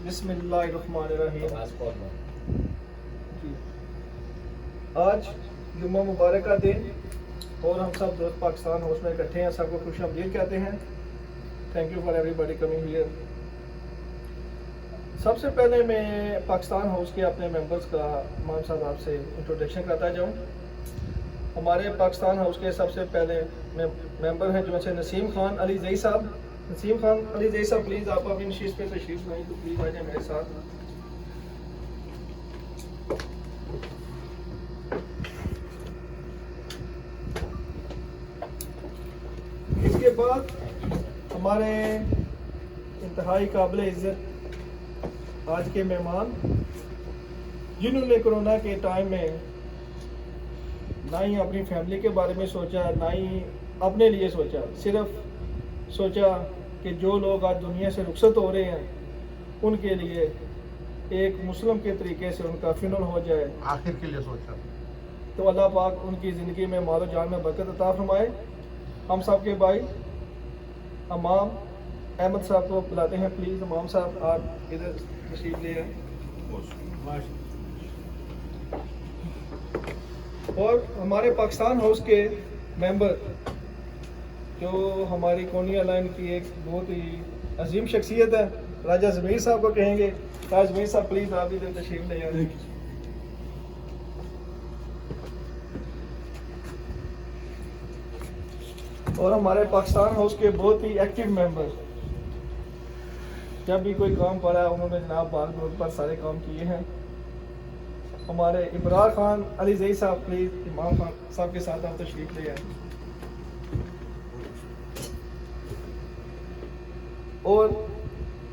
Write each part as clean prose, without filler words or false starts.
بسم اللہ الرحمن الرحیم. آج جمعہ مبارک کا دن اور ہم سب دوست پاکستان ہاؤس میں اکٹھے ہیں. سب کو خوش آمدید کہتے ہیں. Thank you for everybody coming here. سب سے پہلے میں پاکستان ہاؤس کے اپنے ممبرز کا امام صاحب آپ سے انٹروڈکشن کرتا جاؤں. ہمارے پاکستان ہاؤس کے سب سے پہلے ممبر ہیں جو سے نسیم خان علی زئی صاحب. نسیم خان علی زئی صاحب پلیز آپ اپنی نشست پہ تشریف لائیں تو پلیز آ جائیں میرے ساتھ. اس کے بعد ہمارے انتہائی قابل عزت آج کے مہمان جنہوں نے کرونا کے ٹائم میں نہ ہی اپنی فیملی کے بارے میں سوچا نہ ہی اپنے لیے سوچا, صرف سوچا کہ جو لوگ آج دنیا سے رخصت ہو رہے ہیں ان کے لیے ایک مسلم کے طریقے سے ان کا فنرل ہو جائے, آخر کے لیے سوچا. تو اللہ پاک ان کی زندگی میں مال و جان میں برکت عطا فرمائے. ہم سب کے بھائی امام احمد صاحب کو بلاتے ہیں. پلیز امام صاحب آپ ادھر تشریف لے آئیں. اور ہمارے پاکستان ہاؤس کے ممبر جو ہماری کونیا لائن کی ایک بہت ہی عظیم شخصیت ہے, راجہ ضمیر صاحب کو کہیں گے. راجہ ضمیر صاحب پلیز آپ ادھر تشریف لے آئیں. اور ہمارے پاکستان ہاؤس کے بہت ہی ایکٹیو ممبر, جب بھی کوئی کام پڑا ہے انہوں نے جناب بال گروپ پر سارے کام کیے ہیں. ہمارے ابرار خان علی زئی صاحب پلیز امام خان صاحب کے ساتھ آپ تشریف لے آئیں. اور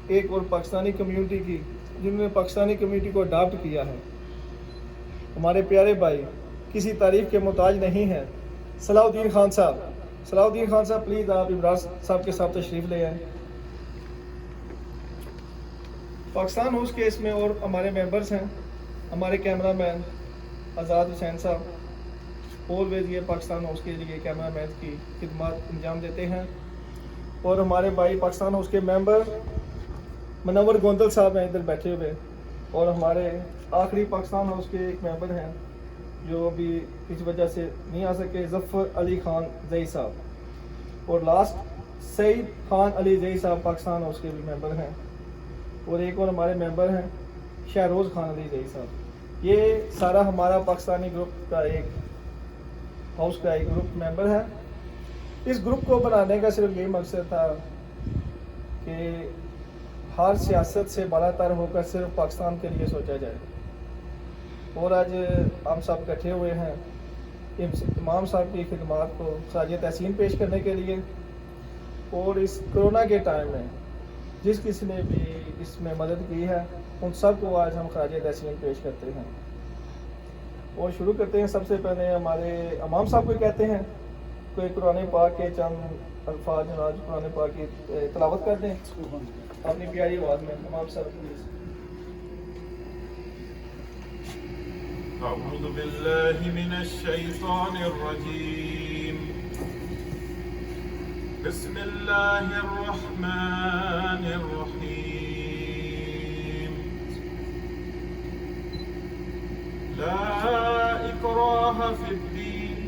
ایک اور پاکستانی کمیونٹی کی جنہوں نے پاکستانی کمیونٹی کو اڈاپٹ کیا ہے, ہمارے پیارے بھائی کسی تعریف کے محتاج نہیں ہیں, صلاح الدین خان صاحب. صلاح الدین خان صاحب پلیز آپ ابرار صاحب کے ساتھ تشریف لے آئیں. پاکستان ہاؤس کے اس میں اور ہمارے ممبرز ہیں. ہمارے کیمرہ مین آزاد حسین صاحب آلویز یہ پاکستان ہاؤس کے لیے کیمرہ مین کی خدمات انجام دیتے ہیں. اور ہمارے بھائی پاکستان ہاؤس کے ممبر منور گوندل صاحب ہیں ادھر بیٹھے ہوئے. اور ہمارے آخری پاکستان ہاؤس کے ایک ممبر ہیں جو ابھی اس وجہ سے نہیں آ سکے, ظفر علی خان زئی صاحب. اور لاسٹ سعید خان علی زئی صاحب پاکستان ہاؤس کے بھی ممبر ہیں. اور ایک اور ہمارے ممبر ہیں شہروز خان علی زئی صاحب. یہ سارا ہمارا پاکستانی گروپ کا ایک ہاؤس کا ایک گروپ ممبر ہے. اس گروپ کو بنانے کا صرف یہی مقصد تھا کہ ہر سیاست سے بالا تر ہو کر صرف پاکستان کے لیے سوچا جائے. اور آج ہم سب اکٹھے ہوئے ہیں امام صاحب کی خدمات کو خراج تحسین پیش کرنے کے لیے. اور اس کرونا کے ٹائم میں جس کسی نے بھی اس میں مدد کی ہے ان سب کو آج ہم خراج تحسین پیش کرتے ہیں. اور شروع کرتے ہیں. سب سے پہلے ہمارے امام صاحب کو کہتے ہیں کوئی قرآن پاک کے چند الفاظ جناب قرآن پاک کی تلاوت کر دیں اپنی پیاری آواز میں. امام صاحب پلیز. أعوذ بالله من الشيطان الرجيم. بسم الله الرحمن الرحيم. لا إكراه في الدين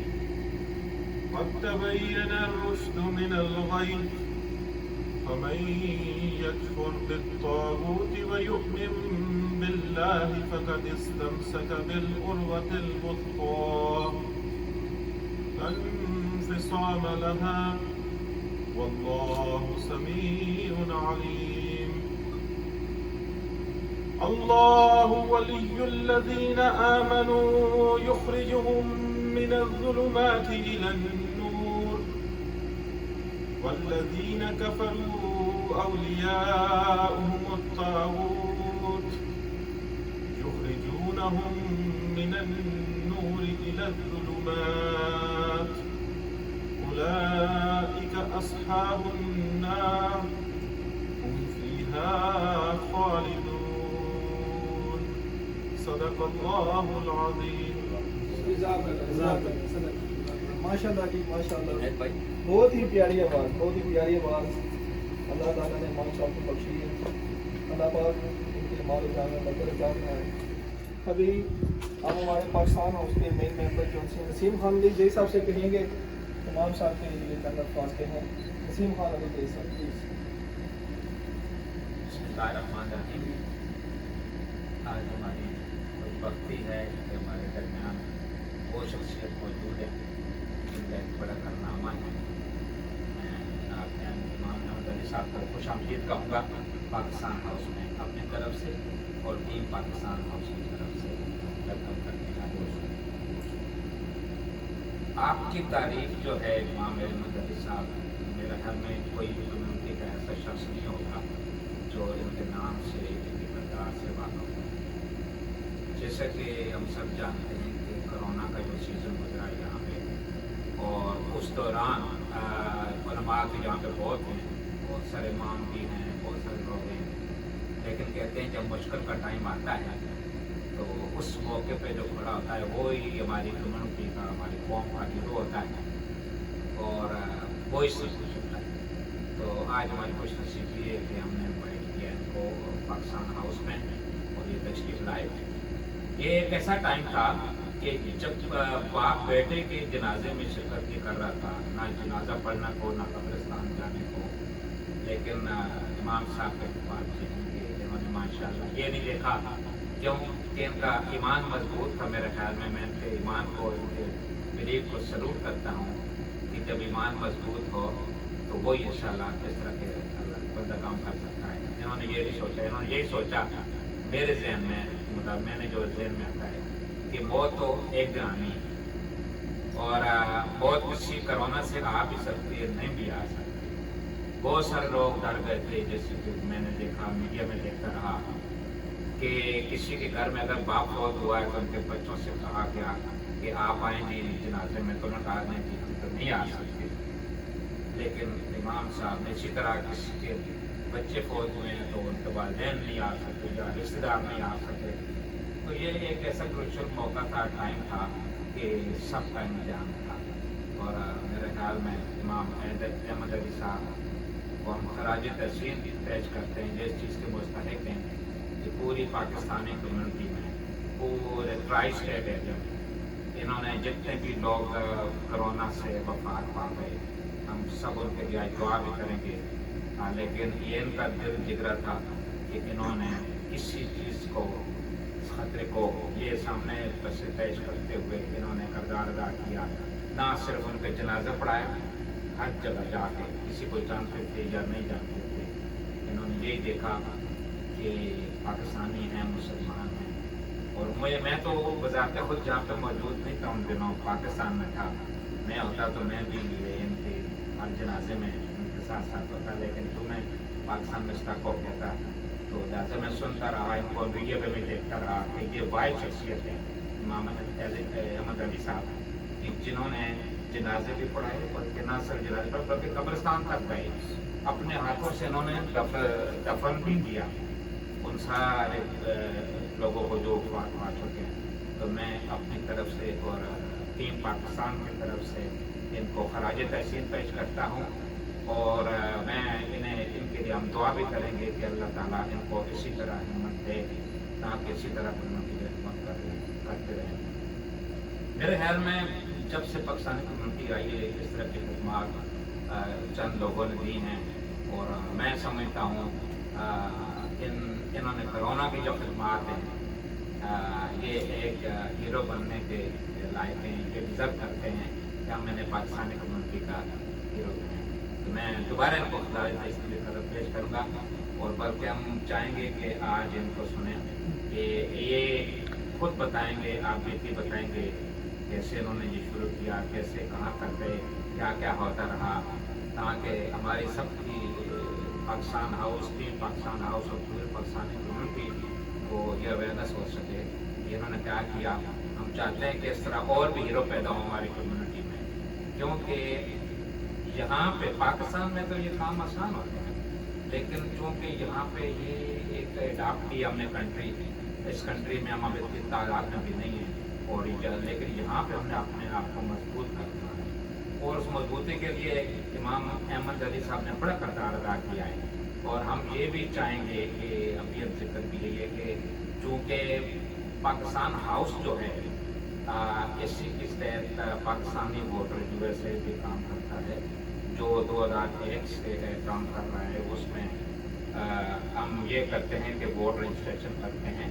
قد تبين الرشد من الغي فمن يكفر بالطاغوت ويؤمن بالله فقد استمسك بالعروة الوثقى لا انفصام لها والله سميع عليم. الله ولي الذين آمنوا يخرجهم من الظلمات إلى النور والذين كفروا أولياؤهم الطاغوت يخرجونهم من النور إلى الظلمات أولئك أصحاب النار هم فيها خالدون. صدق الله العظيم. ماشاء اللہ جی ماشاء اللہ, بہت ہی پیاری آواز, بہت ہی پیاری آواز اللہ تعالیٰ نے امام صاحب کو بخشی ہے. اللہ پاک ہمارے جامع مدر جان ہیں. ابھی ہم ہمارے پاکستان ہاؤس کے مین ممبر جو ہیں نسیم خان علی جی صاحب سے کہیں گے امام صاحب کے لیے چند الفاظ کے ہیں. نسیم خان علی جی صاحب پلیز. بسم اللہ الرحمن الرحیم. آج ہماری خوشبختی ہے کہ ہمارے درمیان وہ شخصیت موجود ہے جن کا ایک بڑا کارنامہ ہے. میں جناب امام احمد علی صاحب کو خوش آمدید کہوں گا پاکستان ہاؤس میں اپنی طرف سے اور ٹیم پاکستان ہاؤس کی طرف سے ویلکم کرنے کا آپ کی تعریف جو ہے امام احمد علی صاحب, میرے گھر میں کوئی بھی کمیونٹی کا ایسا شخص نہیں ہوگا جو ان کے نام سے ان کے کردار سے واقف ہو. جیسا کہ ہم سب جانتے ہیں کہ کرونا کا جو سیزن گزرا یہاں پہ, اور اس دوران علماء بھی یہاں پہ بہت ہیں, بہت سارے امام بھی ہیں, بہت سارے لوگ ہیں, لیکن کہتے ہیں جب مشکل کا ٹائم آتا ہے تو اس موقع پہ جو کھڑا ہوتا ہے وہی ہماری کمیونٹی کا, ہماری قوم کا ہیرو ہوتا ہے اور وہی سب کچھ ہوتا ہے. تو آج ہماری خوش نصیبی ہے کہ ہم نے انوائٹ کیا ان کو پاکستان ہاؤس میں اور یہ تشریف لائے. یہ ایک ایسا ٹائم تھا کہ جب باپ بیٹے کے جنازے میں شرکت نہیں کر رہا تھا, نہ جنازہ پڑھنا کو, نہ قبرستان جانے کو, لیکن امام صاحب کے بعد سے انہوں نے ماشاء اللہ یہ نہیں دیکھا کیوں کہ ان کا ایمان مضبوط تھا. میرے خیال میں ان کے ایمان کو, ان کے بلیف کو سلوٹ کرتا ہوں کہ جب ایمان مضبوط ہو تو وہی انشاءاللہ اس طرح کے بندہ کام کر سکتا ہے. انہوں نے یہ نہیں سوچا, انہوں نے یہی سوچا میرے ذہن میں, مطلب میں نے جو ذہن میں آتا ہے کہ موت تو ایک دن آنی ہے اور موت کسی کرونا سے آ بھی سکتی ہے, نہیں بھی آ سکتی. بہت سارے لوگ ڈر گئے تھے, جیسے کہ میں نے دیکھا میڈیا میں دیکھتا رہا کہ کسی کے گھر میں اگر باپ فوت ہوا ہے تو ان کے بچوں سے کہا گیا کہ آپ آئیں گے جنازے میں, تو انہوں نے کہا نہیں کہ ہم تو نہیں آ سکتے. لیکن امام صاحب نے اسی طرح کسی کے بچے فوت ہوئے ہیں تو ان کے والدین نہیں آ سکتے یا رشتے دار نہیں آ سکتے. تو یہ ایک ایسا کروشل موقع تھا, ٹائم تھا کہ سب کا انتظام تھا. اور میرے خیال میں امام احمد علی صاحب کو ہم خراج تحسین پیش کرتے ہیں, جس چیز کے مستحق ہیں کہ پوری پاکستانی کمیونٹی میں, پورے ٹرائی اسٹیٹ ایریا میں انہوں نے جتنے بھی لوگ کرونا سے وفات پا گئے, ہم سب ان کے لیے دعا بھی کریں گے. لیکن یہ ان کا دل جگرا تھا کہ انہوں نے کسی چیز کو, خطرے کو یہ سامنے سے پیش کرتے ہوئے انہوں نے کردار ادا کیا. نہ صرف ان کے جنازہ پڑھایا, ہر جگہ جا کے, کسی کو جانتے تھے یا نہیں جانتے تھے, انہوں نے یہی دیکھا کہ پاکستانی ہیں, مسلمان ہیں. اور میں تو بذات خود جہاں پہ موجود نہیں تھا ان دنوں, پاکستان میں تھا. میں ہوتا تو میں بھی ان کے ہر جنازے میں ان کے ساتھ ہوتا, لیکن تو میں پاکستان میں اسٹک ہو گیا تھا. تو جیسے میں سنتا رہا, ان کو میڈیا پہ بھی دیکھتا رہا کہ یہ واحد شخصیت ہے امام احمد علی صاحب, جنہوں نے جنازے بھی پڑھائے, بلکہ نہ صرف جنازے پر بلکہ قبرستان تک گئے, اپنے ہاتھوں سے انہوں نے دفن بھی کیا ان سارے لوگوں کو جو وفات پا چکے ہیں. تو میں اپنی طرف سے اور ٹیم پاکستان کی طرف سے ان کو خراج تحسین پیش کرتا ہوں, اور میں انہیں ان کے لیے ہم دعا بھی کریں گے کہ اللہ تعالیٰ ان کو اسی طرح ہمت دے تاکہ اسی طرح کمیونٹی کی خدمت کرتے رہیں. میرے خیال میں جب سے پاکستانی کمیونٹی آئی ہے اس طرح کی خدمات چند لوگوں نے دی ہیں, اور میں سمجھتا ہوں انہوں نے کرونا کی جو خدمات ہیں یہ ایک ہیرو بننے کے لائق ہیں, یہ ڈیزرو کرتے ہیں کہ ہم نے پاکستانی کمیونٹی کا ہیرو بنے. تو میں دوبارہ ان کو خراج تحسین پیش کروں گا, اور بلکہ ہم چاہیں گے کہ آج ان کو سنیں کہ یہ خود بتائیں گے, آپ بیتی بتائیں گے کیسے انہوں نے یہ شروع کیا, کیسے کہاں تک گئے, کیا کیا ہوتا رہا, تاکہ ہماری سب کی Pakistan house, team Pakistan house اور پورے پاکستانی کمیونٹی کو یہ اویئرنیس ہو سکے کہ انہوں نے کیا کیا. ہم چاہتے ہیں کہ اس طرح اور بھی ہیرو پیدا ہوں ہماری کمیونٹی میں, کیونکہ یہاں پہ پاکستان میں تو یہ کام آسان ہوتے ہیں, لیکن چونکہ یہاں پہ یہ ایک اڈاپٹ کی ہم نے کنٹری, اس کنٹری میں ہم اب اتنی تعداد میں بھی نہیں ہیں, اور لیکن یہاں پہ ہم نے اپنے آپ کو مضبوط کرنا ہے, اور اس مضبوطی کے لیے امام احمد علی صاحب نے بڑا کردار ادا کیا ہے. اور ہم یہ بھی چاہیں گے کہ ابھی ذکر بھی یہی ہے کہ کہ پاکستان ہاؤس جو ہے اسی کے تحت Pakistani voter U S A بھی کام کرتا ہے، جو 2001 سے کام کر رہا ہے۔ اس میں ہم یہ کرتے ہیں کہ ووٹ رجسٹریشن کرتے ہیں،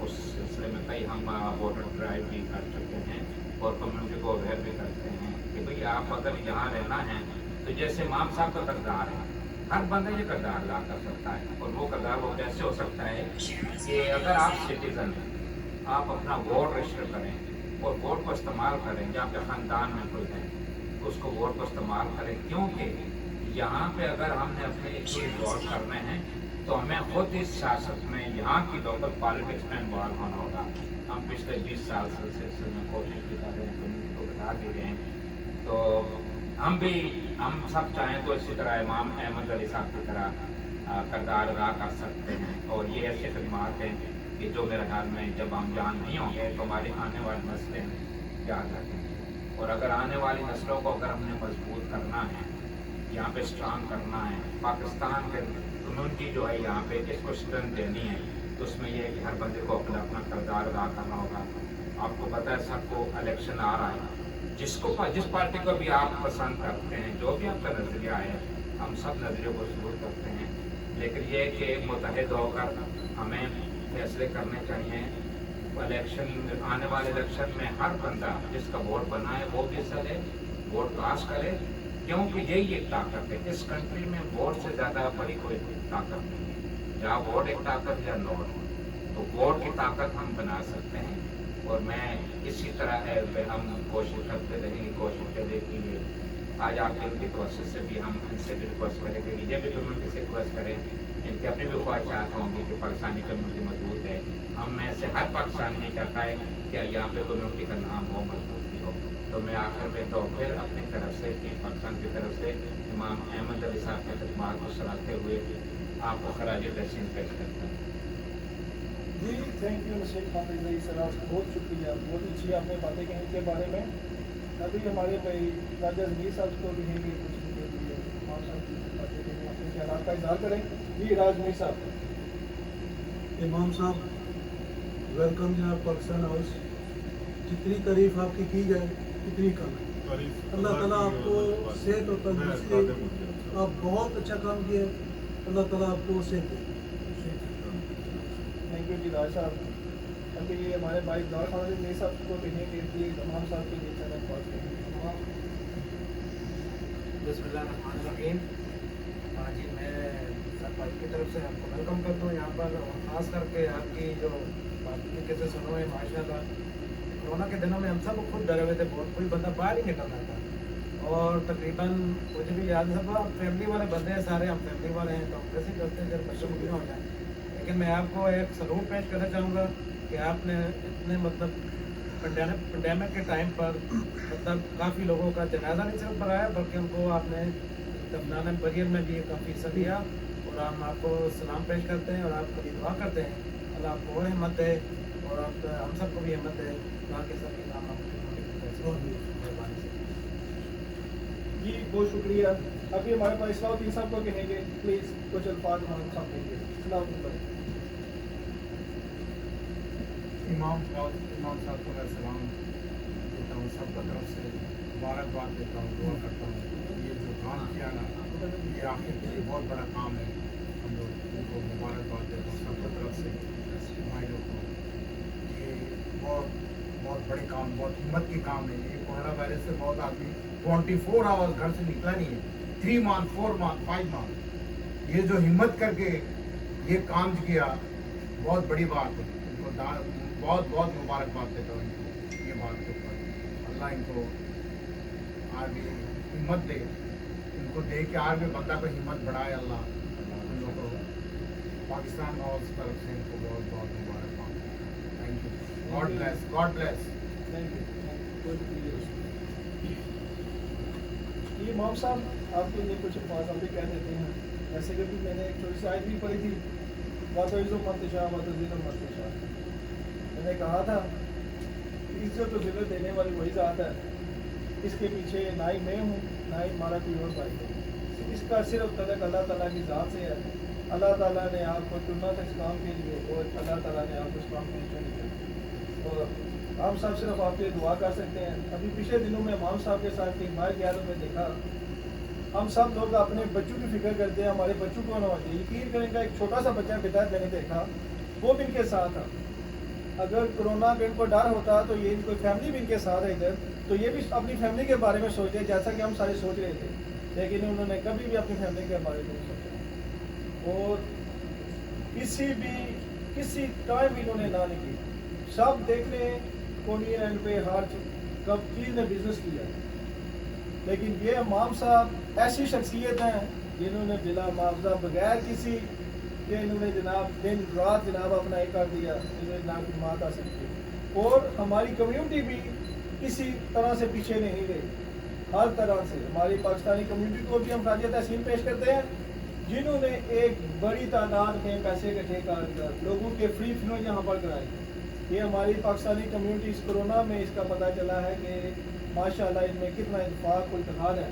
اس سلسلے میں کئی ہم ووٹر ڈرائیو بھی کر چکے ہیں اور کمیونٹی کو اویئر بھی کرتے ہیں کہ بھئی آپ اگر یہاں رہنا ہے تو جیسے امام صاحب کا کردار ہے، ہر بندہ یہ کردار ادا کر سکتا ہے، اور وہ کردار وہ کیسے ہو سکتا ہے کہ اگر آپ سٹیزن ہیں، آپ اپنا ووٹ رجسٹر کریں اور ووٹ کو استعمال کریں، یا آپ کے خاندان میں کوئی ہے اس کو ووٹ کو استعمال کریں، کیونکہ یہاں پہ اگر ہم نے اپنے ایشو ریزالو کرنے ہیں تو ہمیں خود اس سیاست میں یہاں کی لوکل پالیٹکس میں انوالو ہونا ہوگا۔ ہم پچھلے 20 سال سے اس سلسلے میں کوشش بھی کر رہے ہیں، کمیونٹی کو بتا بھی رہے ہیں، تو ہم سب چاہیں تو اسی طرح امام احمد علی صاحب کی طرح کردار ادا کر سکتے ہیں، اور یہ ایسے خدمات ہیں کہ جو میرے خیال میں جب ہم جان نہیں ہوں گے تو ہماری آنے والی نسلیں یاد رکھیں گے، اور اگر آنے والی نسلوں کو اگر ہم نے مضبوط کرنا ہے، یہاں پہ اسٹرانگ کرنا ہے، پاکستان کے کمیونٹی جو ہے یہاں پہ اس کو اسٹرینتھ دینی ہے، تو اس میں یہ ہے کہ ہر بندے کو اپنا اپنا کردار ادا کرنا ہوگا۔ آپ کو پتہ ہے سب کو الیکشن آ رہا ہے، جس پارٹی کو بھی آپ پسند کرتے ہیں، جو بھی آپ کا نظریہ ہے، ہم سب نظریوں کو ضرور کرتے ہیں، لیکن یہ کہ متحد ہو کر ہمیں فیصلے کرنے چاہیے۔ الیکشن آنے والے الیکشن میں ہر بندہ جس کا ووٹ بنا ہے وہ بھی حصہ لے، ووٹ کاسٹ کرے، کیونکہ یہی ایک طاقت ہے اس کنٹری میں، ووٹ سے زیادہ بڑی کوئی طاقت نہیں ہے، یا ووٹ ایک طاقت یا نوٹ، تو ووٹ کی طاقت ہم بنا سکتے ہیں، اور میں اسی طرح ہم کوشش کرتے رہیں گے، کوشش کریں کہ آج آپ کے ان کی پروسیس سے بھی ہم ان سے بھی ریکویسٹ کریں گے، یہ بھی کمیونٹی سے ریکویسٹ کریں، ان کی اپنی بھی خواہشات ہوں گی کہ پاکستانی کمیونٹی مضبوط ہے، ہم میں سے ہر پاکستانی نہیں چاہتا ہے کہ یہاں پہ کمیونٹی کا نام ہو، مضبوطی ہو، تو میں آخر میں تو پھر اپنی طرف سے پاکستان کی طرف سے امام احمد علی صاحب کے خدمات کو سراہتے ہوئے آپ کو خراج تحسین پیش کرتا ہوں۔ جی تھینک یو مشرق حافظ علی صاحب، بہت شکریہ، بہت اچھی آپ نے باتیں کہیں ان کے بارے میں۔ ابھی ہمارے بھائی راجہ زمیر صاحب کو کہیں گے کچھ بھی کے لیے امام صاحب کی باتیں کہیں، اپنے خیالات کا اظہار کریں۔ جی راج زمیر صاحب۔ امام صاحب ویلکم جناب پاکستان ہاؤس، جتنی تعریف آپ کی جائے اتنی کم ہے۔ اللہ تعالیٰ آپ کو صحت اور تندرستی دے، آپ بہت اچھا کام کیا ہے، اللہ تعالیٰ آپ کو صحت دے۔ تھینک یو جی راج صاحب۔ ابھی یہ ہمارے بھائی دار خان زمیر صاحب کو کہیں گے کہ امام صاحب کے لیے چینل بات کریں۔ بسم اللہ الرحمن الرحیم۔ ہاں جی، میں سب بھائی کی طرف سے آپ کو ویلکم کرتا ہوں یہاں پر، اور خاص کر کے آپ کی جو بات کیسے سنو ہے ماشاء اللہ۔ کورونا کے دنوں میں ہم سب خود ڈرے ہوئے تھے، بہت کوئی بندہ باہر ہی نکل رہا تھا، اور تقریباً مجھے بھی یاد ہے سب فیملی والے بندے ہیں، سارے ہم فیملی والے ہیں، تو ہم کیسے کرتے ہیں جب بچوں کو بھی ہو جائے۔ لیکن میں آپ کو ایک سلوٹ پیش کرنا چاہوں گا کہ آپ نے اتنے مطلب پینڈیمک کے ٹائم پر مطلب کافی لوگوں کا جنازہ نہیں صرف بنایا بلکہ ان کو آپ نے دفنانے بریل میں بھی کافی حصہ دیا، اور ہم آپ کو سلام پیش کرتے ہیں اور آپ کو بھی دعا کرتے ہیں اللہ آپ کو ہمت دے، اور آپ ہم سب کو بھی ہمت دے، اللہ کے سب کے نام مہربانی سے۔ جی بہت شکریہ۔ ابھی ہمارے پاس اصلاح الدین صاحب کو کہیں گے، پلیز کچھ الفاظ ہمارے ساتھ دیں گے۔ اصلاح الدین بھائی۔ امام صاحب کو میں سلام دیتا ہوں، سب کی طرف سے مبارکباد دیتا ہوں، دعا کرتا ہوں یہ جو کام کیا نا یہ آخر کے لیے بہت بڑا کام ہے، ہم لوگ ان کو مبارکباد دیتا ہوں سب کی طرف سے بھائی لوگ کو، یہ بہت بڑے کام، بہت ہمت کے کام ہے۔ یہ کورونا وائرس سے بہت آدمی 24 آورس گھر سے نکلا نہیں ہے، 3 months 4 months 5 months، یہ جو ہمت کر کے یہ کام کیا بہت بڑی بات ہے، ان کو بہت مبارکباد دیتا ہوں ان کو یہ بات کے اوپر، اللہ ان کو آگے ہمت دے، ان کو دے کے آگے بندہ کو ہمت بڑھائے، اللہ ان لوگوں کو پاکستان اور اس طرف سے ان کو بہت مبارکباد۔ Thank you, God bless, God bless. Thank you, بہت شکریہ۔ یہ امام صاحب آپ کے لیے کچھ الفاظ ہم بھی کہہ دیتے ہیں، ایسے کہ میں نے ایک چھوٹی سی آیت بھی پڑھی تھی، وَتُعِزُّ مَن تَشَاءُ وَتُذِلُّ مَن تَشَاءُ۔ میں نے کہا تھا کہ عزت و ذلت دینے والی وہی ذات ہے، اس کے پیچھے نہ ہی میں ہوں نہ ہی ہمارا کوئی اور بھائی ہے، اس کا صرف تعلق اللہ تعالیٰ کی ذات سے ہے۔ اللہ تعالیٰ نے آپ کو چنا تھا اس کام کے لیے، اور اللہ تعالیٰ نے آپ کو اس کام میں چن دیا اور ہم سب صرف آپ کے لیے دعا کر سکتے ہیں. ابھی پچھلے دنوں میں امام صاحب کے ساتھ ایک مار گیا تو میں دیکھا ہم سب لوگ اپنے بچوں کی فکر کرتے ہیں, ہمارے بچوں کو ہونا چاہیے. یقین کریں کا ایک چھوٹا سا بچہ بدایت میں نے دیکھا, وہ بھی ان کے ساتھ تھا. اگر کرونا کا ان کو ڈر ہوتا تو یہ کوئی فیملی بھی ان کے ساتھ ہے ادھر, تو یہ بھی اپنی فیملی کے بارے میں سوچتے جیسا کہ ہم سارے سوچ رہے تھے, لیکن انہوں نے کبھی بھی اپنی فیملی کے بارے میں نہیں سوچا اور کسی ٹائم بھی انہوں نے نہ نہیں کی. سب دیکھ رہے ہیں کونی اینڈ پہ ہر کب چیز نے بزنس کیا, لیکن یہ امام صاحب ایسی شخصیت ہیں جنہوں نے بلا معاوضہ بغیر کسی کہ انہوں نے جناب دن رات جناب اپنا ایک کر دیا, انہوں نے جناب خدمات حاصل کی. اور ہماری کمیونٹی بھی کسی طرح سے پیچھے نہیں گئی, ہر طرح سے. ہماری پاکستانی کمیونٹی کو بھی ہم خراج تحسین پیش کرتے ہیں جنہوں نے ایک بڑی تعداد میں پیسے اکٹھے کر لوگوں کے فری فنو یہاں پر کرائے. یہ ہماری پاکستانی کمیونٹی اس کرونا میں اس کا پتہ چلا ہے کہ ماشاءاللہ ان میں کتنا اتفاق و اتحاد ہے,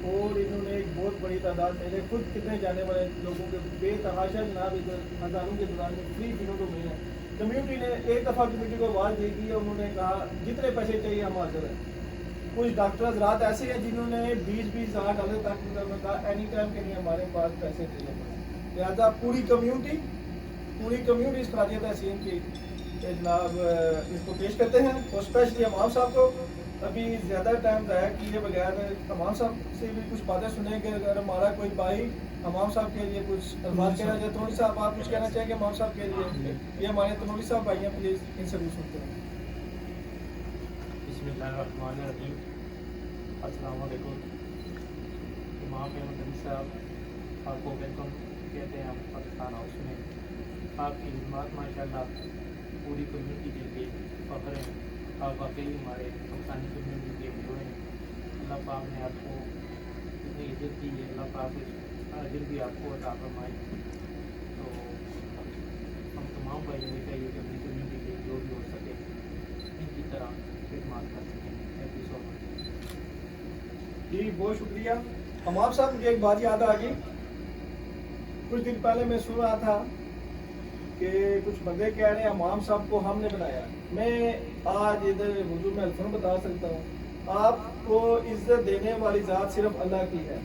اور انہوں نے ایک بہت بڑی تعداد میں خود کتنے جانے والے لوگوں کے بے تحاشا جناب ادھر ہزاروں کے دوران میں فری فنوں کو ملے ہیں. کمیونٹی نے ایک دفعہ کمیونٹی کو آواز دے دی, انہوں نے کہا جتنے پیسے چاہیے ہم حاضر ہیں. کچھ ڈاکٹر حضرات ایسے ہیں جنہوں نے $20,000 تک کہا اینی ٹائم کے لیے ہمارے پاس پیسے چاہیے. لہٰذا پوری کمیونٹی اس خراج تحسین کی جناب اس کو پیش کرتے ہیں, اور اسپیشلی امام صاحب کو. ابھی زیادہ ٹائم ضائع کیے بغیر امام صاحب سے بھی کچھ باتیں سنیں کہ اگر ہمارا کوئی بھائی امام صاحب کے لیے کچھ الفاظ کہنا چاہے. تنوری صاحب آپ کچھ کہنا چاہیں کہ امام صاحب کے لیے, یہ ہمارے تنوری صاحب بھائی ہیں, پلیز ان سے بھی سنتے ہیں. بسم اللہ الرحمن الرحیم. السلام علیکم. امام مدنی صاحب آپ کو ویلکم کہتے ہیں پاکستان ہاؤس میں. آپ کی خدمات ماشاءاللہ پوری کمیونٹی کے لیے فخر ہیں. آپ واقعی ہمارے پاکستانی کمیونٹی کے ہیرو ہیں. اللہ پاک نے آپ کو اتنی عزت کی ہے, اللہ پاک اجر بھی آپ کو عطا فرمائے. تو ہم تمام بھائیوں کو چاہیے کہ اپنی کمیونٹی کے جو بھی ہو سکے ان کی طرح خدمات کر سکیں. تھینک یو سو مچ. جی بہت شکریہ. امام صاحب مجھے ایک بات یاد آ گئی. کچھ دن پہلے میں سن رہا تھا کہ کچھ بندے کہہ رہے ہیں امام صاحب کو ہم نے بنایا. میں آج ادھر حضور میں الفاظ بتا سکتا ہوں, آپ کو عزت دینے والی ذات صرف اللہ کی ہے.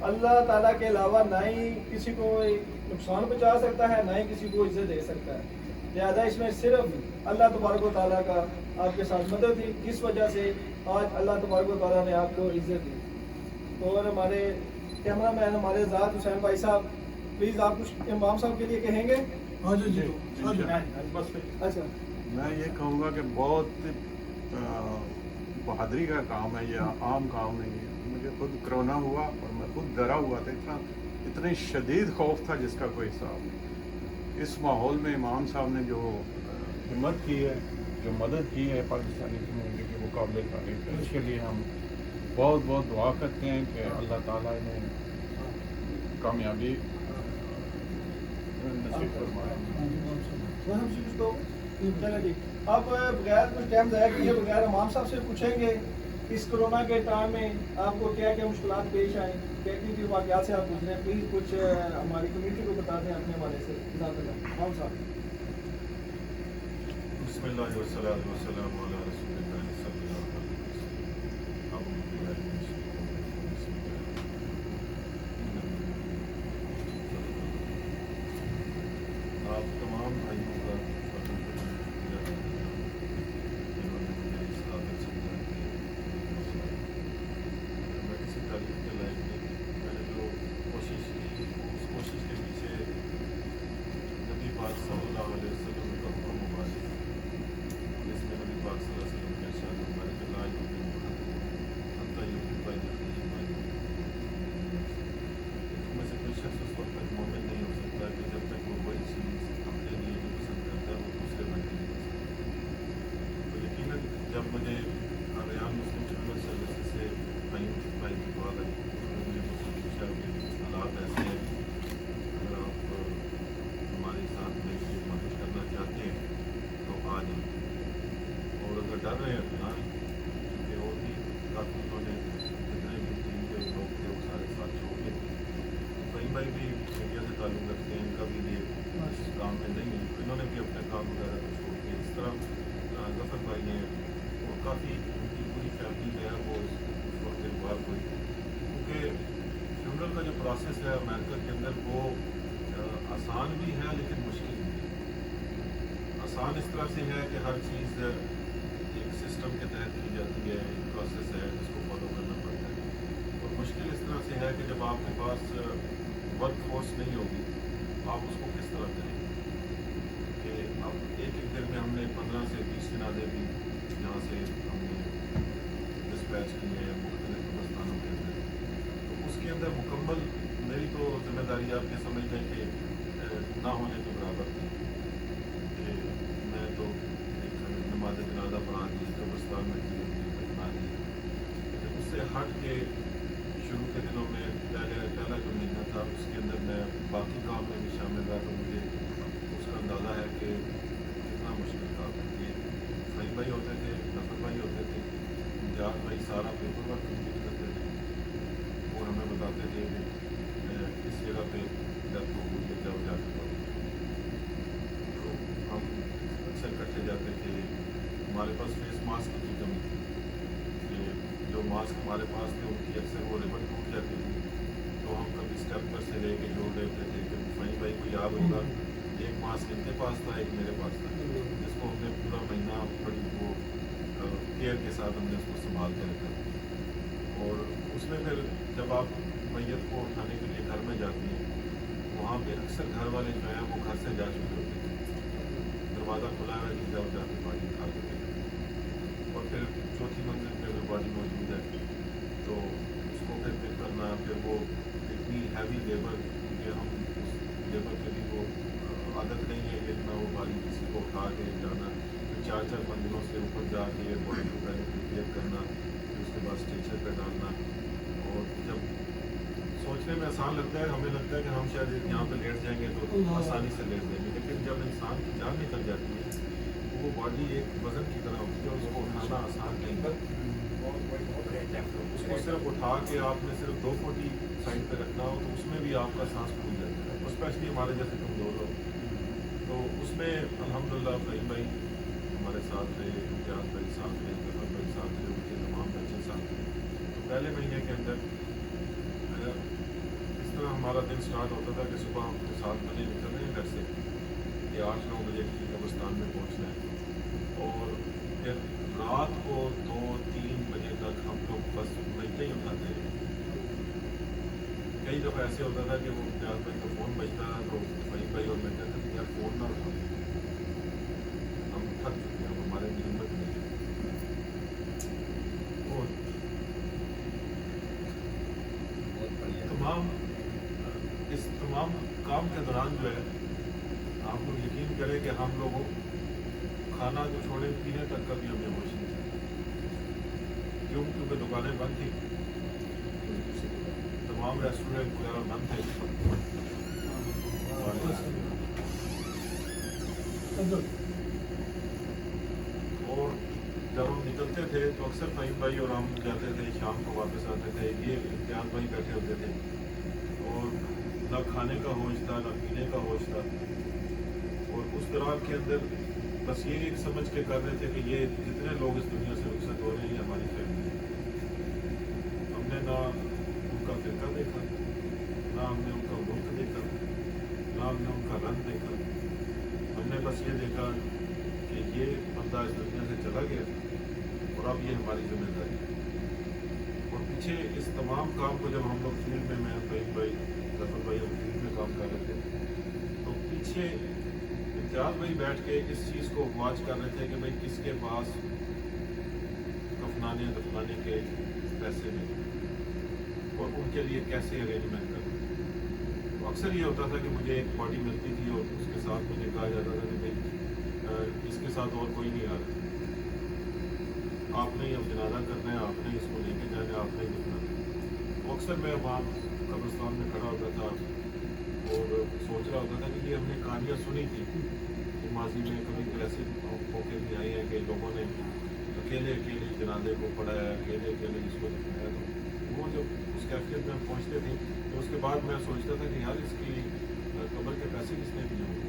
اللہ تعالیٰ کے علاوہ نہ ہی کسی کو نقصان پہنچا سکتا ہے, نہ ہی کسی کو عزت دے سکتا ہے. لہٰذا اس میں صرف اللہ تبارک و تعالیٰ کا آپ کے ساتھ مدد تھی, جس وجہ سے آج اللہ تبارک و تعالیٰ نے آپ کو عزت دی. اور ہمارے کیمرہ مین ہمارے ذات حسین بھائی صاحب, پلیز آپ کچھ امام صاحب کے لیے کہیں گے. اچھا, میں یہ کہوں گا کہ بہت بہادری کا کام ہے, یہ عام کام نہیں ہے. مجھے خود کرونا ہوا اور میں خود ڈرا ہوا تھا, اتنی شدید خوف تھا جس کا کوئی حساب نہیں. اس ماحول میں امام صاحب نے جو ہمت کی ہے, جو مدد کی ہے پاکستانی کمیونٹی کے مقابلے تعریف ہے, اس کے لیے ہم بہت بہت دعا کرتے ہیں کہ اللہ تعالیٰ انہیں کامیابی نصیب فرمائے. چلے جی, اب بغیر کچھ ٹائم ضائع کیے بغیر امام صاحب سے پوچھیں گے اس کرونا کے ٹائم میں آپ کو کیا کیا مشکلات پیش آئیں, کیا واقعات سے آپ گزرے ہیں. پلیز کچھ ہماری کمیونٹی کو بتا دیں اپنے حوالے سے. امام صاحب. بسم اللہ والصلاۃ والسلام علی رسول اللہ صلی اللہ علیہ وسلم. آپ تمام بھائیوں کا میں کسی تعریف کے لائق نہیں. میں نے جو کوشش کی اس کوشش کے پیچھے نبی پاک صلی اللہ علیہ وسلم کا حکم مبارک, جس میں نبی پاک صلی اللہ علیہ وسلم کا ارشاد مبارک ہے, لا حتی یحب تم میں سے کوئی شخص اس وقت تک مومن نہیں ہو سکتا کہ جب تک وہ وہی چیز اپنے لیے جو پسند کرتا ہے وہ دوسرے بھائی نہیں کر سکتا. تو یقیناً جب مجھے ریان مسلم خدمت سروس سے بھائی کی بات آئی, مجھے پوچھا کہ حالات ایسے ہیں, اگر آپ ہمارے ساتھ میں مدد کرنا چاہتے ہیں تو آ جائیں, اور اگر ڈر رہے ہیں تو نہ آئیں, کیونکہ اور بھی کافی لوگوں نے جتنے بھی ٹیم کے لوگ تھے وہ سارے ساتھ چھوڑ گئے. کئی بھائی بھی میڈیا سے تعلق رکھتے ہیں, ان کا بھی یہ اس کام میں نہیں ہے, کام وغیرہ کو چھوڑ کے اس طرح ظفر بھائی نے اور کافی ان کی پوری فیملی جو ہے وہ اس وقت انوالو ہوئی، کیونکہ فیونرل کا جو پروسیس ہے امریکہ کے اندر وہ آسان بھی ہے لیکن مشکل بھی ہے۔ آسان اس طرح سے ہے کہ ہر چیز ایک سسٹم کے تحت کی جاتی ہے، ایک پروسیس ہے جس کو فالو کرنا پڑتا ہے، اور مشکل اس طرح سے ہے کہ جب آپ کے پاس ورک فورس نہیں ہوگی آپ اس کو کس طرح کریں گے کہ اب ایک دن میں ہم نے 15 سے 20 جنازے بھی یہاں سے ہم نے ڈسپیچ کیے ہیں مختلف قبرستانوں کے اندر، تو اس کے اندر مکمل میری تو ذمہ داری آپ یہ سمجھ لیں کہ نہ ہونے کے برابر تھی کہ میں تو ایک نماز جنازہ پڑھا دی قبرستان میں بنا دی، لیکن اس سے ہٹ کے شروع کے دنوں میں پہلا جو مہینہ تھا اس کے اندر میں باقی کام میں بھی شامل رہا، تو مجھے اس کا اندازہ ہے کہ کتنا مشکل تھا کہ فہیم بھائی ہوتے تھے، ظفر بھائی ہوتے تھے، امتیاز بھائی سارا پیپر ورک کمپلیٹ کرتے تھے اور ہمیں بتاتے تھے کہ اس جگہ پہ ڈیتھ ہو گئی ہے، جاؤ جا کے پڑھو، تو ہم اکثر کٹھے جاتے تھے۔ ہمارے پاس فیس ماسک کی کمی تھی کہ جو ماسک ہمارے پاس تھے ان کی اکثر وہ ربن ٹوٹ جاتی تھی، تو ہم کبھی اسٹیپ پر سے لے کے جوڑ دیتے تھے کہ فہیم بھائی کو یاد ہوگا ایک ماسک ان کے پاس تھا ایک میرے پاس تھا، جس کو ہم نے پورا مہینہ بڑی وہ کیئر کے ساتھ ہم نے اس کو سنبھال کے رکھا، اور اس میں پھر جب آپ میت کو اٹھانے کے لیے گھر میں جاتی ہیں وہاں پہ اکثر گھر والے جو ہیں وہ گھر سے جا چکے ہوتے تھے، دروازہ کھلا ہے کہ جاؤ جا کے باڈی اٹھا کے دے، اور پھر چوتھی منزل پہ اگر باڈی موجود ہے تو اس کو پھر پک کرنا، پھر وہ اتنی ہیوی لیبر کہ ہم اس لیبر کے بھی وہ عادت نہیں ہے کہ اتنا وہ باری کسی کو اٹھا کے جانا، پھر 4 منزلوں سے اوپر جا کے باڈی کو پہلے پریپیئر کرنا، پھر اس کے بعد اسٹریچر پہ ڈالنا، اور جب سوچنے میں آسان لگتا ہے، ہمیں لگتا ہے کہ ہم شاید یہاں پہ لیٹ جائیں گے تو آسانی سے لیٹ جائیں گے، لیکن جب انسان کی جان نکل جاتی ہے تو وہ باڈی ایک وزن کی طرح ہوتی ہے اور اس کو اٹھانا آسان نہیں ہے، اس کو صرف اٹھا کے آپ نے صرف 2 فٹ ہی سائڈ پہ رکھنا ہو تو اس میں بھی آپ کا سانس پھول جاتا ہے، اسپیشلی ہمارے جیسے کمزور لوگ، تو اس میں الحمدللہ فہیم بھائی ہمارے ساتھ رہے، امتیاز بھائی ساتھ رہے، ظفر بھائی ساتھ رہے، ان کے تمام بچے ساتھ رہے، تو پہلے مہینے کے اندر اس طرح ہمارا دن سٹارٹ ہوتا تھا کہ صبح ہم 7 بجے نکل رہے ہیں گھر سے کہ 8-9 بجے کی قبرستان میں پہنچنا ہے، اور پھر رات کو 2-3 بجے تک ہم لوگ بس بیٹھتے ہی اٹھاتے ہیں۔ کئی دفعہ ایسے ہوتا تھا کہ وہ امتیاز بھائی کا فون بجتا ہے تو فہیم بھائی اور میں کہتے تھے یار فون نہ اٹھاؤ، ہم تھک چکے ہیں، ہمارے میں ہمت نہیں ہے، اور تمام کام کے دوران جو ہے آپ لوگ یقین کریں کہ ہم لوگوں کھانا تو چھوڑے پینے تک کا بھی ہمیں ہوش نہیں تھا، کیونکہ دکانیں بند تھیں، تمام ریسٹورینٹ وغیرہ بند تھے، اور جب ہم نکلتے تھے تو اکثر فہیم بھائی اور ہم جاتے تھے، شام کو واپس آتے تھے، یہ امتیاز بھائی بیٹھے ہوتے تھے اور نہ کھانے کا ہوش تھا نہ پینے کا ہوش تھا، اور اس دوران کے اندر بس یہ ایک سمجھ کے کر رہے تھے کہ یہ جتنے لوگ اس دنیا سے رخصت ہو رہے ہیں یہ ہماری فیملی ہے، ہم نے نہ ان کا فرقہ دیکھا، نہ ہم نے ان کا ملک دیکھا، نہ ہم نے ان کا رنگ دیکھا، ہم نے بس یہ دیکھا کہ یہ بندہ اس دنیا سے چلا گیا اور اب یہ ہماری ذمہ داری ہے، اور پیچھے اس تمام کام کو جب ہم لوگ فیلڈ میں فہیم بھائی ظفر بھائی ہم فیلڈ میں کام کر رہے تھے تو پیچھے امتیاز بھائی بیٹھ کے اس چیز کو واچ کر رہے تھے کہ بھائی کس کے پاس کفنانے دفنانے کے پیسے نہیں اور ان کے لیے کیسے ارینجمنٹ کرنا، تو اکثر یہ ہوتا تھا کہ مجھے ایک باڈی ملتی تھی اور اس کے ساتھ مجھے کہا جاتا تھا کہ بھائی اس کے ساتھ اور کوئی نہیں آ رہا، آپ نے اب جنازہ کرنا ہے، آپ نے اس کو لے کے جانا ہے، آپ نے دکھنا، تو اکثر میں وہاں قبرستان میں کھڑا ہوتا تھا اور سوچ رہا ہوتا تھا کہ یہ ہم نے کہانیاں سنی تھی کہ ماضی میں کبھی ایسے موقع بھی آئے ہیں کہ لوگوں نے اکیلے جنازے کو پڑھایا، اکیلے اس کو دکھایا، تو وہ جب اس کیفیت میں ہم پہنچتے تھے تو اس کے بعد میں سوچتا تھا کہ یار اس کی قبر کے پیسے کس نے دیے ہوں گے،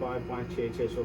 5-5, 600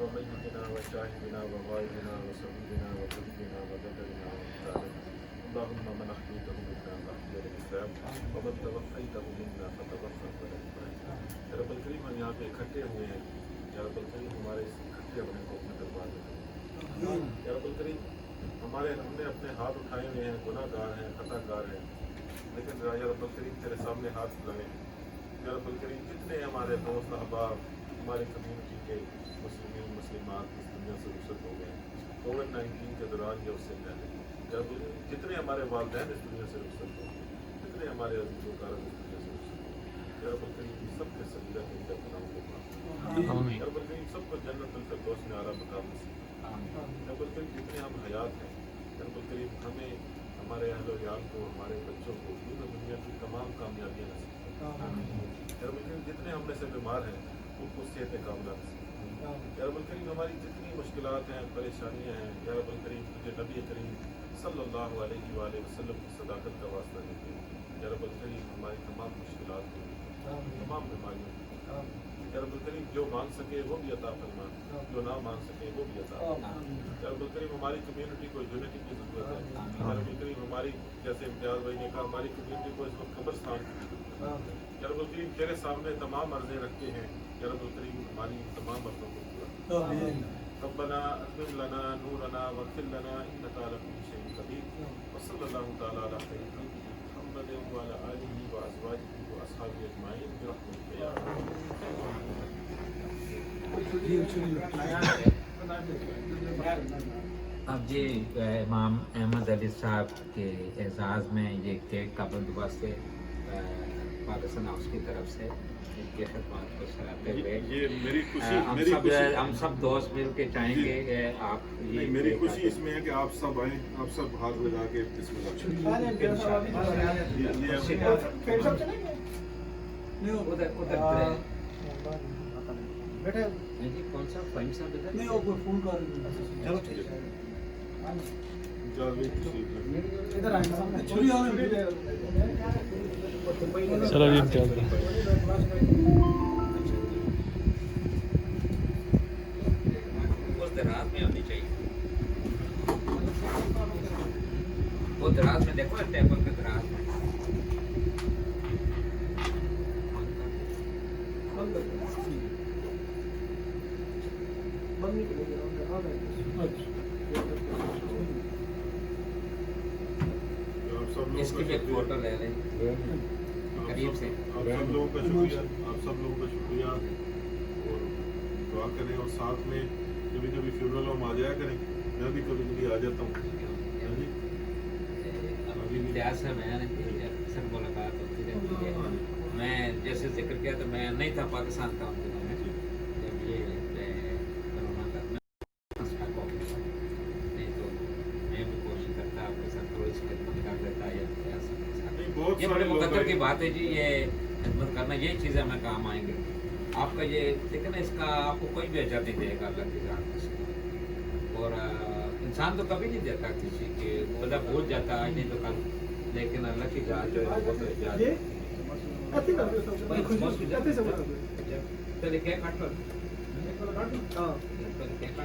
وميتنا وشاهدنا وغائبنا وصغيرنا وكبيرنا وذكرنا وانثانا اللهم من احييته منا فاحيا الاسلام ومن توفيته منا فتوفى على الايمان. یا رب الکریم ہم یہاں پہ اکٹھے ہوئے ہیں، یا رب الکریم ہمارے اس اکٹھے ہونے کو اپنے دربار میں کریں. یا رب الکریم ہم نے اپنے ہاتھ اٹھائے ہوئے ہیں، گناہ گار ہیں، خطا کار ہیں، لیکن یا رب الکریم تیرے سامنے ہاتھ بلائے. یا رب الکریم جتنے ہمارے دوست احباب ہماری کمیونٹی کے مسلمین مسلمات اس دنیا سے رخصت ہو گئے کووڈ-19 کے دوران یا اس سے پہلے، یا رب الکریم جتنے ہمارے والدین اس دنیا سے رخصت ہو گئے، جتنے ہمارے عزیز و کارم اس دنیا سے رخصت ہو گئے، یا رب الکریم سب کے سجدہ کے اندر گناہوں کو معاف کر. یا رب الکریم سب کو جنت الفردوس میں اعلیٰ مقام نصیب کر. یا رب الکریم جتنے ہم حیات ہیں، یا رب الکریم ہمیں ہمارے اہل و عیال کو، ہمارے بچوں کو دین و دنیا کی تمام کامیابیاں نصیب کر. یا رب الکریم جتنے ہم میں سے بیمار ہیں ان کو صحت کاملہ نصیب کر. یا رب الکریم ہماری جتنی مشکلات ہیں، پریشانیاں ہیں، یا رب الکریم تجھے نبی کریم صلی اللہ علیہ وآلہ وسلم کی صداقت کا واسطہ دیتے ہیں. یا رب الکریم ہماری تمام مشکلات کو، تمام بیماریوں کو، یا رب الکریم جو مانگ سکے وہ بھی عطا فرما، جو نہ مانگ سکے وہ بھی عطا فرما. یا رب الکریم ہماری کمیونٹی کو یونٹی کی ضرورت ہے. یا رب الکریم ہماری، جیسے امتیاز بھائی نے کہا، ہماری کمیونٹی کو اس وقت قبرستان کی ضرورت ہے. یا رب الکریم تیرے سامنے تمام عرضیں رکھتے ہیں. یا رب الکریم ہماری تمام عرضوں کو پورا کر. ربنا اتمم لنا نورنا واغفر لنا انك على كل شيء قدير. وصلی اللہ تعالی علی خیر خلقہ محمد وعلى آلہ وازواجہ واصحابہ اجمعین برحمتک یا اب جی امام احمد علی صاحب کے اعزاز میں یہ کیک کا بندوبست ہے پاکستان ہاؤس کی طرف سے ان کی خدمات کو سراہتے ہوئے یہ میری خوشی، ہم سب دوست مل کے چاہیں گے کہ آپ میری خوشی اس میں ہے کہ آپ سب آئیں، آپ سب ہاتھ لگا کے بسم اللہ بیٹھے کون سا فہیم صاحب نہیں وہ کوئی فون کر چلو ٹھیک ہے. ادھر آئیں چھری آ رہی ہے. چلو جی امتیاز بھائی. اس دراز میں ہونی چاہیے، وہ دراز میں دیکھو ٹیبل کے دراز میں. اس کی بھی ایک فوٹو لے لیں قریب سے. آپ سب لوگوں کا شکریہ، آپ سب لوگوں کا شکریہ، اور دعا کریں. اور ساتھ میں کبھی کبھی فیورل ہم آ جایا کریں، میں بھی کبھی کبھی آ جاتا ہوں. امتیاز سے میں نے اکثر ملاقات ہوتی رہتی ہے. میں جیسے ذکر کیا تو میں نہیں تھا پاکستان کا ان دنوں میں، جب یہ کرونا کا نہیں تو میں بھی کوشش کرتا آپ کے ساتھ تھوڑی سی خدمت کر لیتا. یہ بڑے مقدر کی بات ہے جی، یہ خدمت کرنا، یہی چیزیں ہمیں کام آئیں گے. آپ کا یہ دیکھیں نا، اس کا آپ کو کوئی بھی اجر نہیں دے گا اللہ کی ذات سے. اور انسان تو کبھی نہیں دیتا کسی کے، بندہ بھول جاتا ہے نہیں تو کل، لیکن اللہ کی ذات جو ہے وہ تو چلے کیا کاٹ لو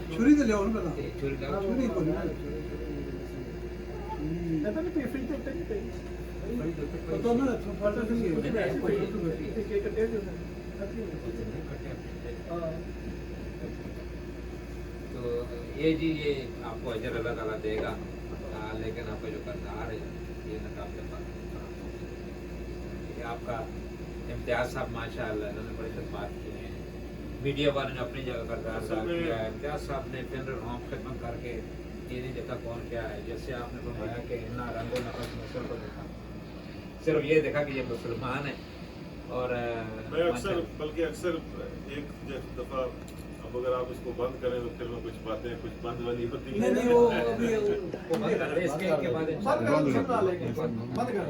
چھری دے لو پہلا چھری لاؤ. چھری کو تو نہ فاٹا نہیں تو یہ جی یہ آپ کو اجر اللہ تعالیٰ دے گا، لیکن آپ کا جو کردار ہے یہ نقابل بات. آپ کا امتیاز صاحب ماشاء اللہ انہوں نے بڑی خدمات کی ہیں. میڈیا والے نے اپنی جگہ کردار ادا کیا ہے. امتیاز صاحب نے فنرل ہوم خدمت کر کے یہ نہیں دیکھا کون کیا ہے. جیسے آپ نے فرمایا کہ نہ رنگ و نقص نسل کو دیکھا، صرف یہ دیکھا کہ یہ مسلمان ہے. اور میں اکثر ایک دفعہ اب اگر آپ اس کو بند کریں تو پھر میں کچھ باتیں کچھ بند والی ہوتی ہیں. نہیں وہ ابھی اس کے بعد بند کر